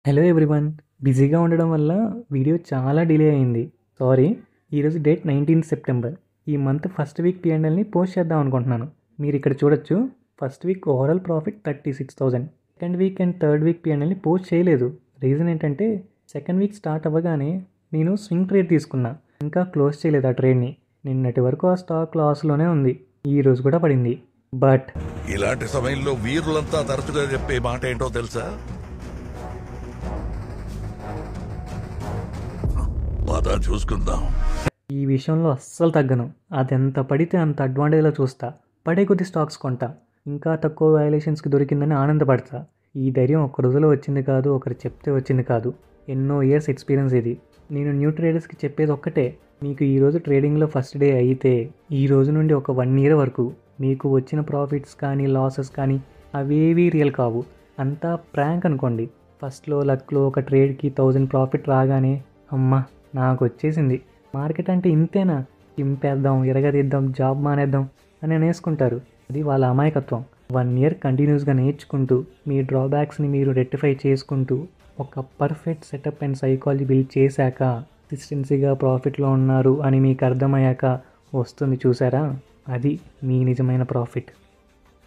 Hello everyone. బిజీగా ఉండడం వల్ల వీడియో చాలా డిలే అయింది. సారీ. ఈరోజు డేట్ 19 సెప్టెంబర్. ఈ మంత్ ఫస్ట్ వీక్ P&Lని పోస్ట్ చేద్దాం అనుకుంటున్నాను. మీరు ఇక్కడ చూడొచ్చు. First week overall profit 36,000. Second week and third week P&Lని పోస్ట్ చేయలేదు. రీజన్ ఏంటంటే సెకండ్ వీక్ స్టార్ట్ అవ్వగానే నేను స్వింగ్ ట్రేడ్ తీసుకున్నా. ఇంకా క్లోజ్ చేయలేదు ఆ ట్రేడ్ని. నిన్నటి వరకు ఆ స్టాక్ లాస్లోనే ఉంది. ఈ రోజు కూడా పడింది. బట్ ఇలాంటి సమయంలో వీరులంతా తరచుగా చెప్పే మాట ఏంటో తెలుసా? పద చూసుకుందాం. ఈ విషయంలో అస్సలు తగ్గను. అదెంత పడితే అంత అడ్వాంటేజ్లో చూస్తా. పడే కొద్ది స్టాక్స్ కొంటా. ఇంకా తక్కువ వాల్యుయేషన్స్కి దొరికిందని ఆనందపడతా. ఈ ధైర్యం ఒక్క రోజులో వచ్చింది కాదు, ఒకరు చెప్తే వచ్చింది కాదు. ఎన్నో ఇయర్స్ ఎక్స్పీరియన్స్ ఇది. నేను న్యూ ట్రేడర్స్కి చెప్పేది ఒక్కటే, మీకు ఈరోజు ట్రేడింగ్లో ఫస్ట్ డే అయితే ఈ రోజు నుండి ఒక 1 ఇయర్ వరకు మీకు వచ్చిన ప్రాఫిట్స్ కానీ లాసెస్ కానీ అవేవీ రియల్ కావు. అంతా ప్రాంక్ అనుకోండి. ఫస్ట్లో లక్లో ఒక ట్రేడ్కి 1000 ప్రాఫిట్ రాగానే అమ్మ నాకు వచ్చేసింది, మార్కెట్ అంటే ఇంతేనా, చింపేద్దాం, ఎరగదీద్దాం, జాబ్ మానేద్దాం అని అనేసుకుంటారు. అది వాళ్ళ అమాయకత్వం. 1 ఇయర్ కంటిన్యూస్గా నేర్చుకుంటూ మీ డ్రాబ్యాక్స్ని మీరు రెక్టిఫై చేసుకుంటూ ఒక perfect setup and psychology build చేశాక కన్సిస్టెన్సీగా ప్రాఫిట్లో ఉన్నారు అని మీకు అర్థమయ్యాక వస్తుంది చూసారా, అది మీ నిజమైన ప్రాఫిట్.